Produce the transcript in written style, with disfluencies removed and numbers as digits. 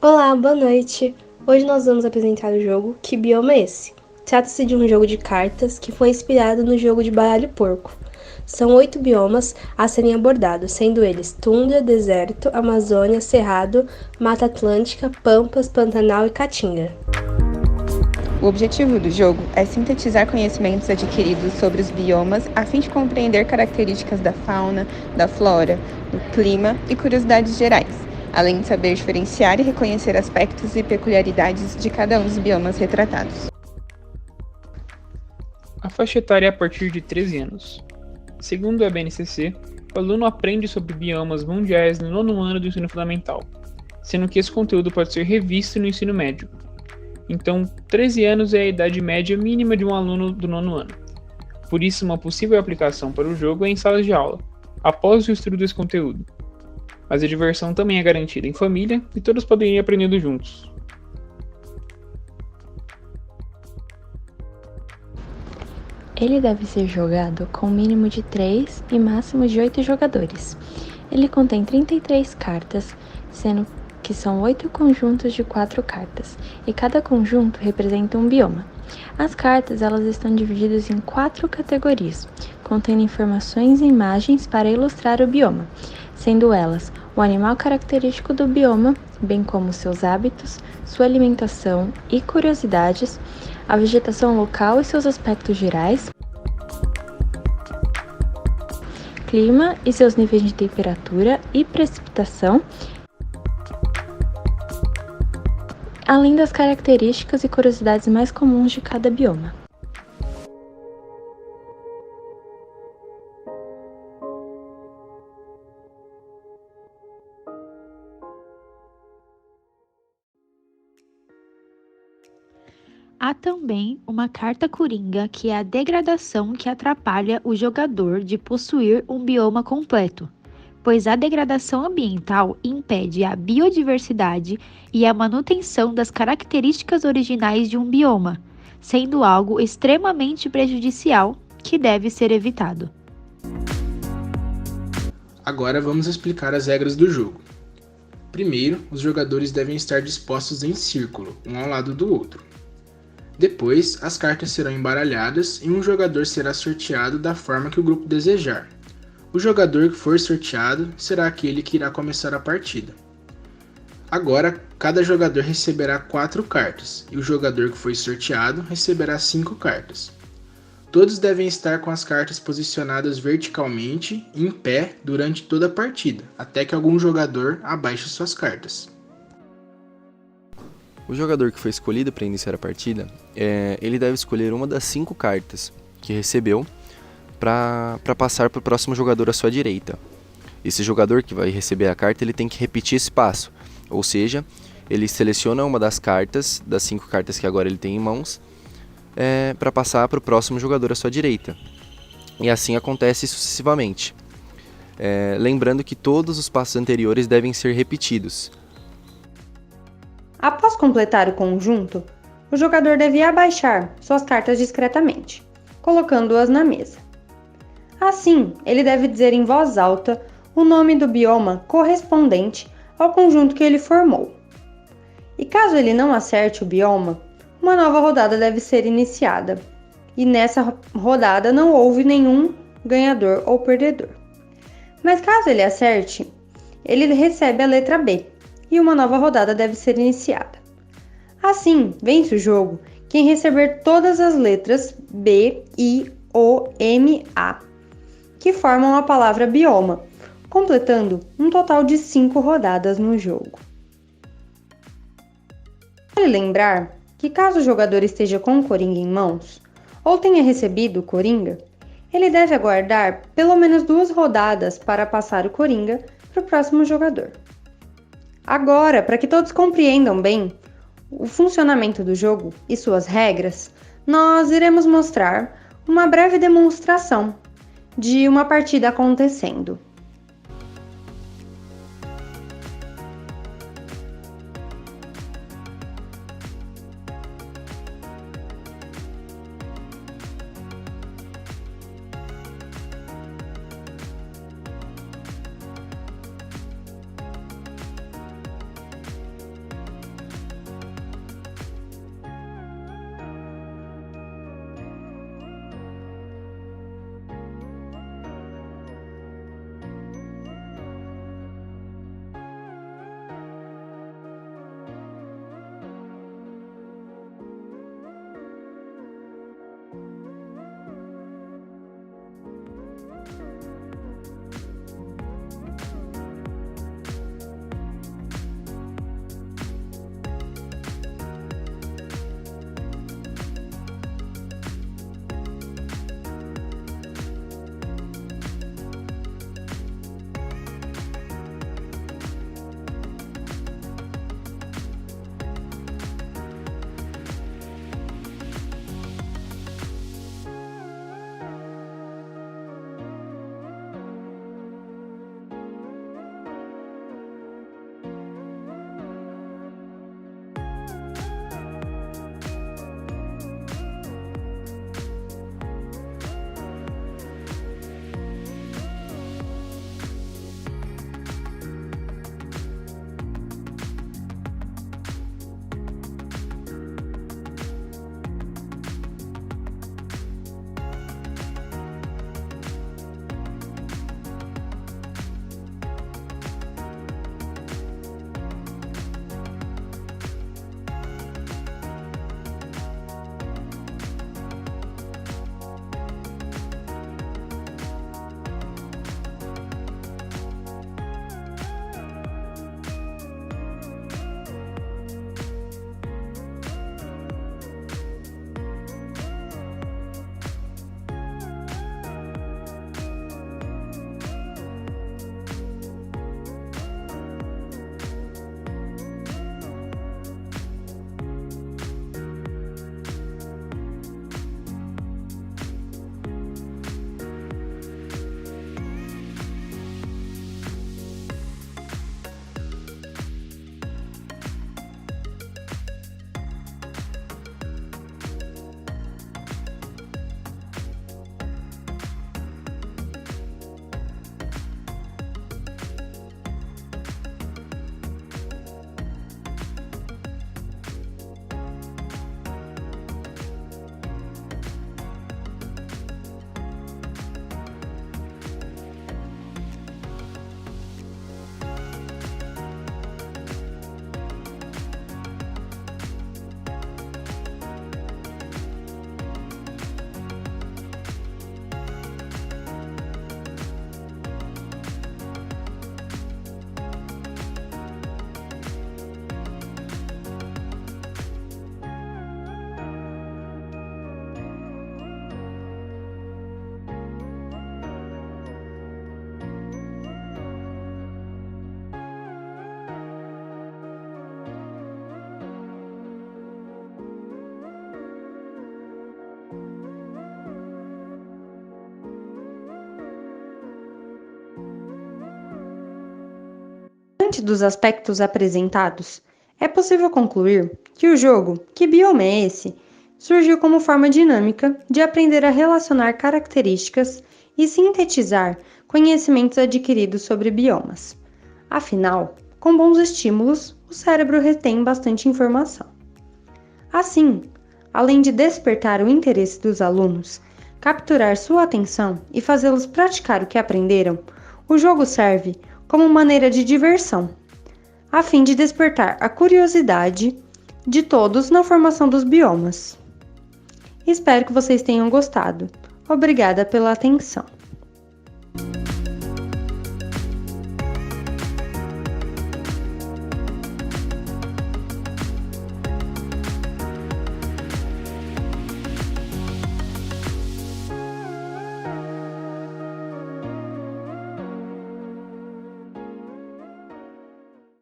Olá, boa noite! Hoje nós vamos apresentar o jogo Que Bioma é Esse? Trata-se de um jogo de cartas que foi inspirado no jogo de baralho porco. São 8 biomas a serem abordados, sendo eles tundra, deserto, Amazônia, Cerrado, Mata Atlântica, Pampas, Pantanal e Caatinga. O objetivo do jogo é sintetizar conhecimentos adquiridos sobre os biomas a fim de compreender características da fauna, da flora, do clima e curiosidades gerais, além de saber diferenciar e reconhecer aspectos e peculiaridades de cada um dos biomas retratados. A faixa etária é a partir de 13 anos. Segundo a BNCC, o aluno aprende sobre biomas mundiais no nono ano do ensino fundamental, sendo que esse conteúdo pode ser revisto no ensino médio. Então, 13 anos é a idade média mínima de um aluno do nono ano. Por isso, uma possível aplicação para o jogo é em salas de aula, após o estudo desse conteúdo. Mas a diversão também é garantida em família e todos podem ir aprendendo juntos. Ele deve ser jogado com um mínimo de 3 e máximo de 8 jogadores. Ele contém 33 cartas, sendo que são 8 conjuntos de 4 cartas, e cada conjunto representa um bioma. As cartas elas estão divididas em 4 categorias, contendo informações e imagens para ilustrar o bioma, sendo elas o animal característico do bioma, bem como seus hábitos, sua alimentação e curiosidades, a vegetação local e seus aspectos gerais, clima e seus níveis de temperatura e precipitação, além das características e curiosidades mais comuns de cada bioma. Há também uma carta coringa, que é a degradação que atrapalha o jogador de possuir um bioma completo, pois a degradação ambiental impede a biodiversidade e a manutenção das características originais de um bioma, sendo algo extremamente prejudicial que deve ser evitado. Agora vamos explicar as regras do jogo. Primeiro, os jogadores devem estar dispostos em círculo, um ao lado do outro. Depois, as cartas serão embaralhadas e um jogador será sorteado da forma que o grupo desejar. O jogador que for sorteado será aquele que irá começar a partida. Agora, cada jogador receberá 4 cartas e o jogador que foi sorteado receberá 5 cartas. Todos devem estar com as cartas posicionadas verticalmente em pé durante toda a partida, até que algum jogador abaixe suas cartas. O jogador que foi escolhido para iniciar a partida, ele deve escolher uma das 5 cartas que recebeu para passar para o próximo jogador à sua direita. Esse jogador que vai receber a carta, ele tem que repetir esse passo, ou seja, ele seleciona uma das cartas, das 5 cartas que agora ele tem em mãos, para passar para o próximo jogador à sua direita. E assim acontece sucessivamente. Lembrando que todos os passos anteriores devem ser repetidos. Após completar o conjunto, o jogador deve abaixar suas cartas discretamente, colocando-as na mesa. Assim, ele deve dizer em voz alta o nome do bioma correspondente ao conjunto que ele formou. E caso ele não acerte o bioma, uma nova rodada deve ser iniciada, e nessa rodada não houve nenhum ganhador ou perdedor. Mas caso ele acerte, ele recebe a letra B, e uma nova rodada deve ser iniciada. Assim, vence o jogo quem receber todas as letras B, I, O, M, A, que formam a palavra bioma, completando um total de 5 rodadas no jogo. Vale lembrar que caso o jogador esteja com o coringa em mãos, ou tenha recebido o coringa, ele deve aguardar pelo menos 2 rodadas para passar o coringa para o próximo jogador. Agora, para que todos compreendam bem o funcionamento do jogo e suas regras, nós iremos mostrar uma breve demonstração de uma partida acontecendo. Diante dos aspectos apresentados, é possível concluir que o jogo Que Bioma é Esse? Surgiu como forma dinâmica de aprender a relacionar características e sintetizar conhecimentos adquiridos sobre biomas. Afinal, com bons estímulos, o cérebro retém bastante informação. Assim, além de despertar o interesse dos alunos, capturar sua atenção e fazê-los praticar o que aprenderam, o jogo serve como maneira de diversão, a fim de despertar a curiosidade de todos na formação dos biomas. Espero que vocês tenham gostado. Obrigada pela atenção.